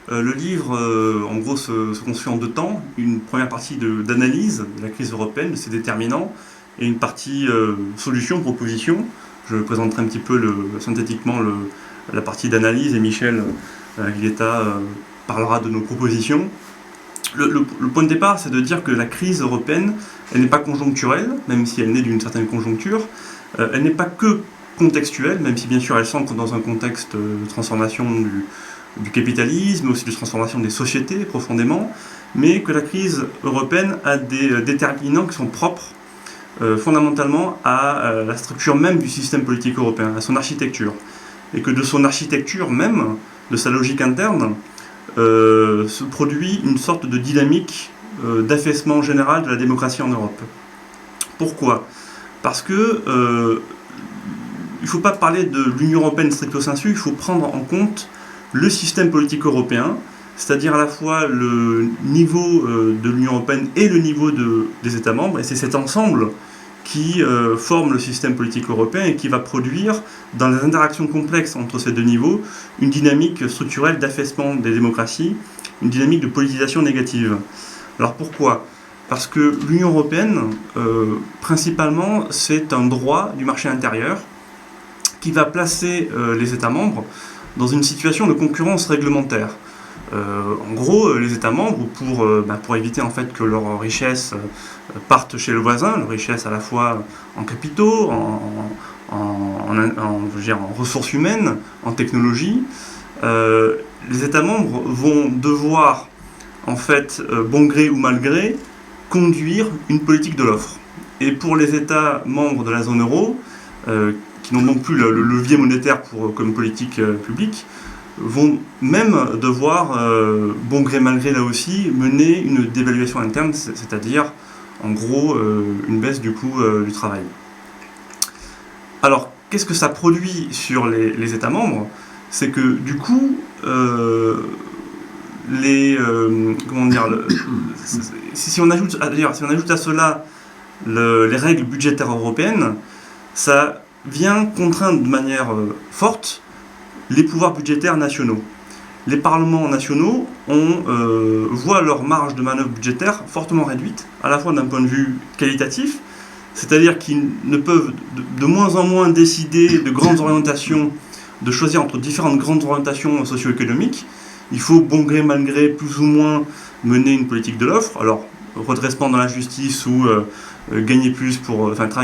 Le livre, en gros, se construit en deux temps. Une première partie d'analyse de la crise européenne, de ses déterminants, et une partie solution, proposition. Je présenterai un petit peu synthétiquement la partie d'analyse, et Michel Guetta parlera de nos propositions. Le point de départ, c'est de dire que la crise européenne, elle n'est pas conjoncturelle, même si elle naît d'une certaine conjoncture. Elle n'est pas que contextuelle, même si bien sûr elle s'ancre dans un contexte de transformation du capitalisme, aussi de transformation des sociétés profondément, mais que la crise européenne a des déterminants qui sont propres fondamentalement à la structure même du système politique européen, à son architecture. Et que de son architecture même, de sa logique interne, se produit une sorte de dynamique d'affaissement général de la démocratie en Europe. Pourquoi ? Parce que il ne faut pas parler de l'Union européenne stricto sensu, il faut prendre en compte le système politique européen, c'est-à-dire à la fois le niveau de l'Union européenne et le niveau des États membres, et c'est cet ensemble qui forme le système politique européen et qui va produire, dans les interactions complexes entre ces deux niveaux, une dynamique structurelle d'affaissement des démocraties, une dynamique de politisation négative. Alors pourquoi ? Parce que l'Union européenne, principalement, c'est un droit du marché intérieur qui va placer les États membres dans une situation de concurrence réglementaire. En gros, les États membres, pour éviter en fait que leurs richesses partent chez le voisin, leurs richesses à la fois en capitaux, en ressources humaines, en technologie, les États membres vont devoir, en fait, bon gré ou mal gré, conduire une politique de l'offre. Et pour les États membres de la zone euro, qui n'ont donc plus le levier monétaire comme politique publique, vont même devoir, bon gré mal gré là aussi, mener une dévaluation interne, c'est-à-dire en gros une baisse du coût du travail. Alors, qu'est-ce que ça produit sur les États membres ? C'est que du coup, si on ajoute à cela les règles budgétaires européennes, ça vient contraindre de manière forte les pouvoirs budgétaires nationaux. Les parlements nationaux voient leur marge de manœuvre budgétaire fortement réduite, à la fois d'un point de vue qualitatif, c'est-à-dire qu'ils ne peuvent de moins en moins décider de grandes orientations, de choisir entre différentes grandes orientations socio-économiques. Il faut, bon gré, mal gré, plus ou moins mener une politique de l'offre. Alors, redressement dans la justice ou travailler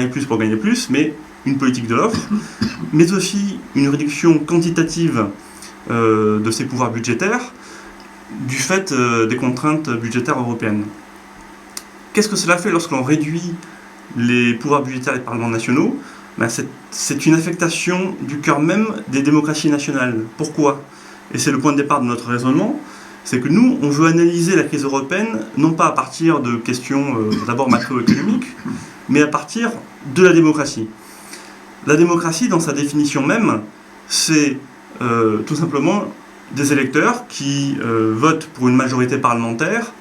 plus pour gagner plus, mais une politique de l'offre, mais aussi une réduction quantitative de ces pouvoirs budgétaires du fait des contraintes budgétaires européennes. Qu'est-ce que cela fait lorsque l'on réduit les pouvoirs budgétaires des parlements nationaux ? C'est une affectation du cœur même des démocraties nationales. Pourquoi ? Et c'est le point de départ de notre raisonnement, c'est que nous, on veut analyser la crise européenne, non pas à partir de questions d'abord macroéconomiques, mais à partir de la démocratie. La démocratie, dans sa définition même, c'est tout simplement des électeurs qui votent pour une majorité parlementaire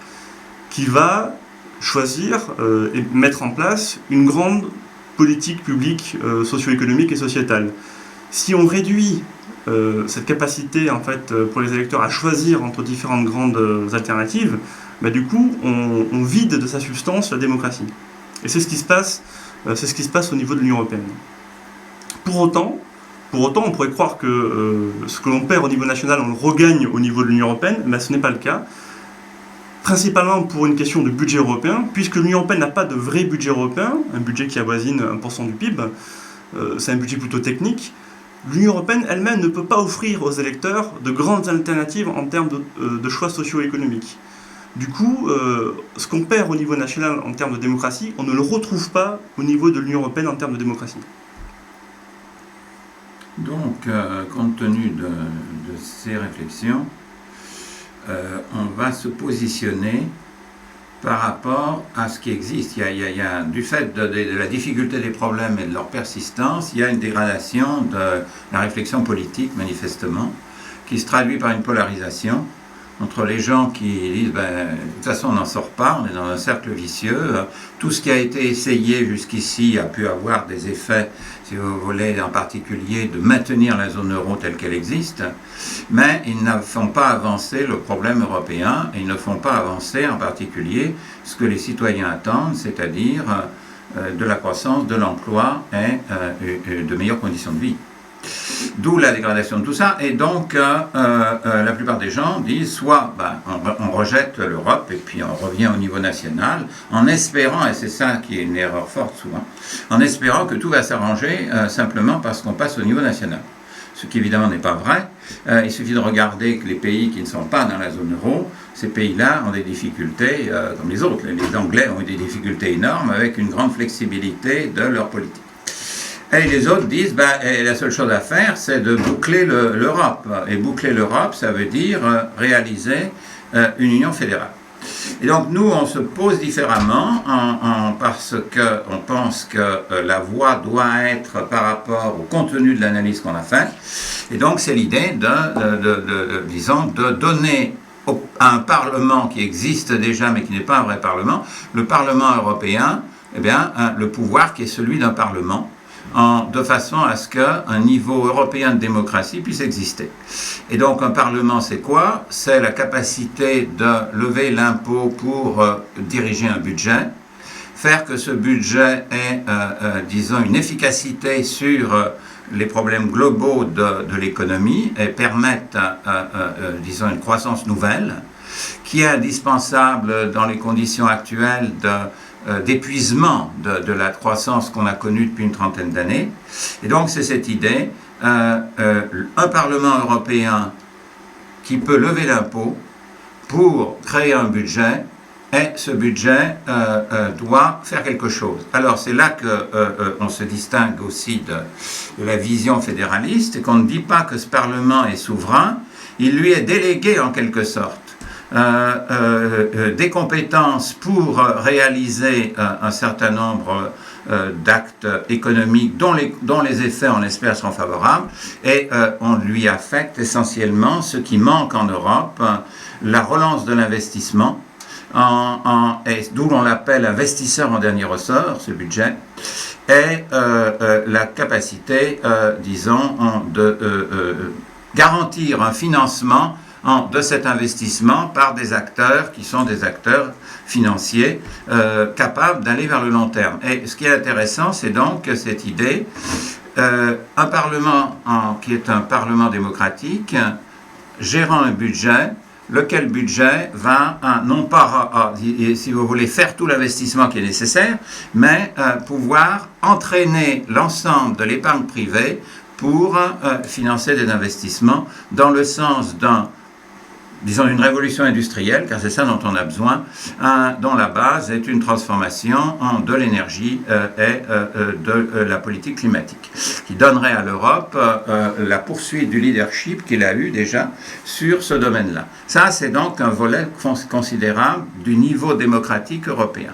qui va choisir et mettre en place une grande politique publique socio-économique et sociétale. Si on réduit cette capacité en fait, pour les électeurs à choisir entre différentes grandes alternatives, du coup on vide de sa substance la démocratie. Et c'est ce qui se passe au niveau de l'Union européenne. Pour autant, on pourrait croire que ce que l'on perd au niveau national, on le regagne au niveau de l'Union européenne, mais ce n'est pas le cas. Principalement pour une question de budget européen, puisque l'Union européenne n'a pas de vrai budget européen, un budget qui avoisine 1% du PIB, c'est un budget plutôt technique. L'Union européenne elle-même ne peut pas offrir aux électeurs de grandes alternatives en termes de choix socio-économiques. Du coup, ce qu'on perd au niveau national en termes de démocratie, on ne le retrouve pas au niveau de l'Union européenne en termes de démocratie. Donc, compte tenu de ces réflexions, on va se positionner par rapport à ce qui existe. Il y a du fait de la difficulté des problèmes et de leur persistance, il y a une dégradation de la réflexion politique, manifestement, qui se traduit par une polarisation entre les gens qui disent de toute façon on n'en sort pas, on est dans un cercle vicieux, tout ce qui a été essayé jusqu'ici a pu avoir des effets, si vous voulez, en particulier de maintenir la zone euro telle qu'elle existe, mais ils ne font pas avancer le problème européen, et ils ne font pas avancer en particulier ce que les citoyens attendent, c'est-à-dire de la croissance, de l'emploi et de meilleures conditions de vie. D'où la dégradation de tout ça. Et donc, la plupart des gens disent soit on rejette l'Europe et puis on revient au niveau national, en espérant, et c'est ça qui est une erreur forte souvent, en espérant que tout va s'arranger simplement parce qu'on passe au niveau national. Ce qui évidemment n'est pas vrai. Il suffit de regarder que les pays qui ne sont pas dans la zone euro, ces pays-là ont des difficultés comme les autres. Les Anglais ont eu des difficultés énormes avec une grande flexibilité de leur politique. Et les autres disent, la seule chose à faire, c'est de boucler l'Europe. Et boucler l'Europe, ça veut dire réaliser une union fédérale. Et donc nous, on se pose différemment parce qu'on pense que la voie doit être par rapport au contenu de l'analyse qu'on a faite. Et donc c'est l'idée de donner à un Parlement qui existe déjà, mais qui n'est pas un vrai Parlement, le Parlement européen, le pouvoir qui est celui d'un Parlement, de façon à ce qu'un niveau européen de démocratie puisse exister. Et donc un Parlement, c'est quoi? C'est la capacité de lever l'impôt pour diriger un budget, faire que ce budget ait, une efficacité sur les problèmes globaux de l'économie et permette, une croissance nouvelle, qui est indispensable dans les conditions actuelles d'épuisement de la croissance qu'on a connue depuis une trentaine d'années. Et donc c'est cette idée, un Parlement européen qui peut lever l'impôt pour créer un budget, et ce budget doit faire quelque chose. Alors c'est là qu'on se distingue aussi de la vision fédéraliste, et qu'on ne dit pas que ce Parlement est souverain, il lui est délégué en quelque sorte des compétences pour réaliser un certain nombre d'actes économiques dont les effets, on espère, seront favorables, et on lui affecte essentiellement ce qui manque en Europe, la relance de l'investissement, d'où l'on l'appelle investisseur en dernier ressort, ce budget, et la capacité, de garantir un financement de cet investissement par des acteurs qui sont des acteurs financiers capables d'aller vers le long terme. Et ce qui est intéressant, c'est donc cette idée, un Parlement qui est un Parlement démocratique, gérant un budget, lequel budget va non pas, si vous voulez, faire tout l'investissement qui est nécessaire, mais pouvoir entraîner l'ensemble de l'épargne privée pour financer des investissements dans le sens d'une révolution industrielle, car c'est ça dont on a besoin, dont la base est une transformation de l'énergie et de la politique climatique, qui donnerait à l'Europe la poursuite du leadership qu'il a eu déjà sur ce domaine-là. Ça, c'est donc un volet considérable du niveau démocratique européen.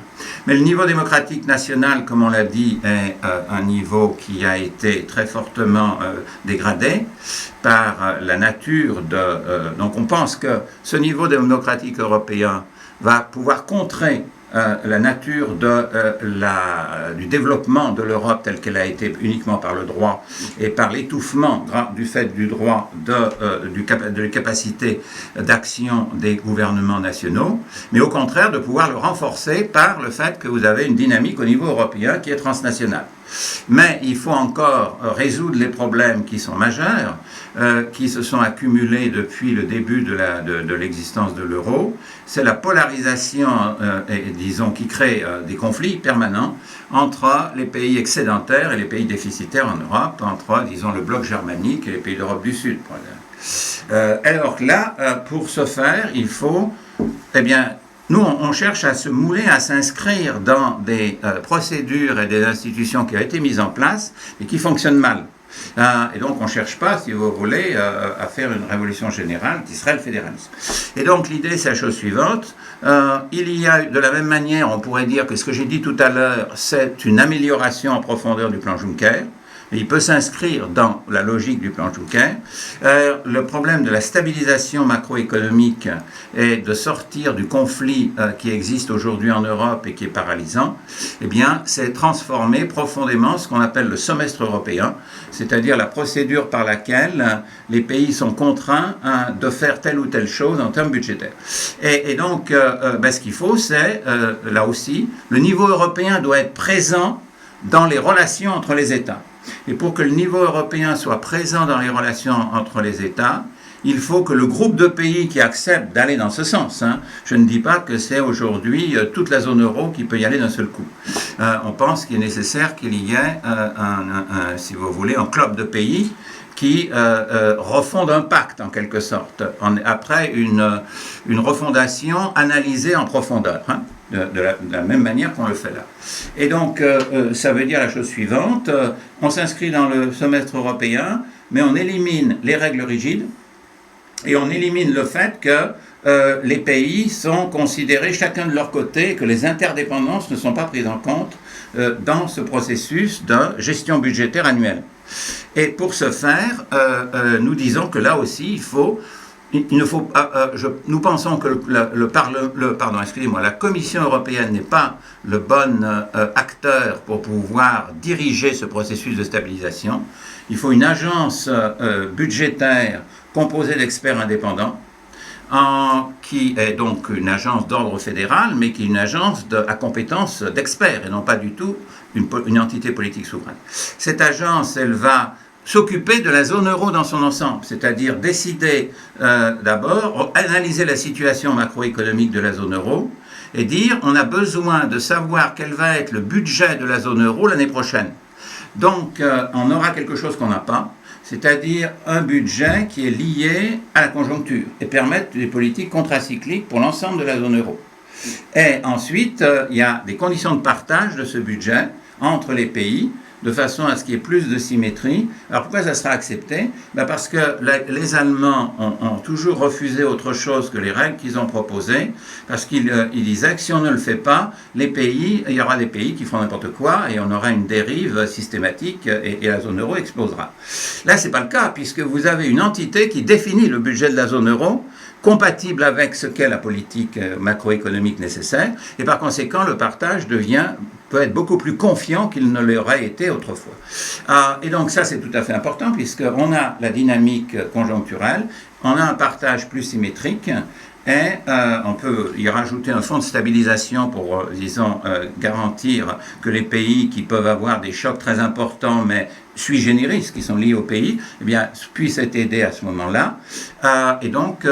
Mais le niveau démocratique national, comme on l'a dit, est un niveau qui a été très fortement dégradé par la nature donc on pense que ce niveau démocratique européen va pouvoir contrer la nature du développement de l'Europe telle qu'elle a été uniquement par le droit et par l'étouffement du fait du droit de capacité d'action des gouvernements nationaux, mais au contraire de pouvoir le renforcer par le fait que vous avez une dynamique au niveau européen qui est transnationale. Mais il faut encore résoudre les problèmes qui sont majeurs, qui se sont accumulés depuis le début de l'existence de l'euro. C'est la polarisation, qui crée des conflits permanents entre les pays excédentaires et les pays déficitaires en Europe, entre, le bloc germanique et les pays d'Europe du Sud. Alors là, pour ce faire, il faut, nous, on cherche à se mouler, à s'inscrire dans des procédures et des institutions qui ont été mises en place et qui fonctionnent mal. Et donc, on ne cherche pas, si vous voulez, à faire une révolution générale qui serait le fédéralisme. Et donc, l'idée, c'est la chose suivante. Il y a, de la même manière, on pourrait dire que ce que j'ai dit tout à l'heure, c'est une amélioration en profondeur du plan Juncker. il peut s'inscrire dans la logique du plan Juncker. Le problème de la stabilisation macroéconomique et de sortir du conflit qui existe aujourd'hui en Europe et qui est paralysant, eh bien, c'est transformer profondément ce qu'on appelle le semestre européen, c'est-à-dire la procédure par laquelle les pays sont contraints de faire telle ou telle chose en termes budgétaires. Et donc, ce qu'il faut, c'est, là aussi, le niveau européen doit être présent dans les relations entre les États. Et pour que le niveau européen soit présent dans les relations entre les États, il faut que le groupe de pays qui acceptent d'aller dans ce sens, je ne dis pas que c'est aujourd'hui toute la zone euro qui peut y aller d'un seul coup. On pense qu'il est nécessaire qu'il y ait, si vous voulez, un club de pays qui refondent un pacte en quelque sorte, après une refondation analysée en profondeur. De la même manière qu'on le fait là. Et donc, ça veut dire la chose suivante, on s'inscrit dans le semestre européen, mais on élimine les règles rigides, et on élimine le fait que les pays sont considérés chacun de leur côté, que les interdépendances ne sont pas prises en compte dans ce processus de gestion budgétaire annuelle. Et pour ce faire, nous disons que là aussi, nous pensons que la Commission européenne n'est pas le bon acteur pour pouvoir diriger ce processus de stabilisation. Il faut une agence budgétaire composée d'experts indépendants, qui est donc une agence d'ordre fédéral, mais qui est une agence à compétence d'experts et non pas du tout une entité politique souveraine. Cette agence, elle va s'occuper de la zone euro dans son ensemble, c'est-à-dire décider d'abord, analyser la situation macroéconomique de la zone euro et dire on a besoin de savoir quel va être le budget de la zone euro l'année prochaine. Donc on aura quelque chose qu'on n'a pas, c'est-à-dire un budget qui est lié à la conjoncture et permettre des politiques contracycliques pour l'ensemble de la zone euro. Et ensuite, il y a des conditions de partage de ce budget entre les pays, de façon à ce qu'il y ait plus de symétrie. Alors pourquoi ça sera accepté ? Parce que les Allemands ont toujours refusé autre chose que les règles qu'ils ont proposées, parce qu'ils disaient que si on ne le fait pas, il y aura des pays qui feront n'importe quoi et on aura une dérive systématique et la zone euro explosera. Là, ce n'est pas le cas, puisque vous avez une entité qui définit le budget de la zone euro, compatible avec ce qu'est la politique macroéconomique nécessaire, et par conséquent, le partage peut être beaucoup plus confiant qu'il ne l'aurait été autrefois. Et donc ça, c'est tout à fait important, puisqu'on a la dynamique conjoncturelle, on a un partage plus symétrique, et on peut y rajouter un fonds de stabilisation pour, garantir que les pays qui peuvent avoir des chocs très importants, mais sui generis, qui sont liés au pays, puissent être aidés à ce moment-là. Et donc,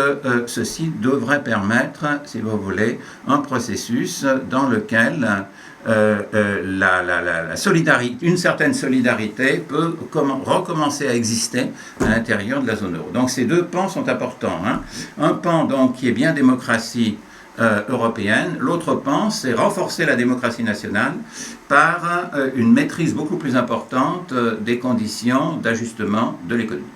ceci devrait permettre, si vous voulez, un processus dans lequel la solidarité, une certaine solidarité peut recommencer à exister à l'intérieur de la zone euro. Donc ces deux pans sont importants. Un pan donc qui est bien démocratie européenne, l'autre pan c'est renforcer la démocratie nationale par une maîtrise beaucoup plus importante des conditions d'ajustement de l'économie.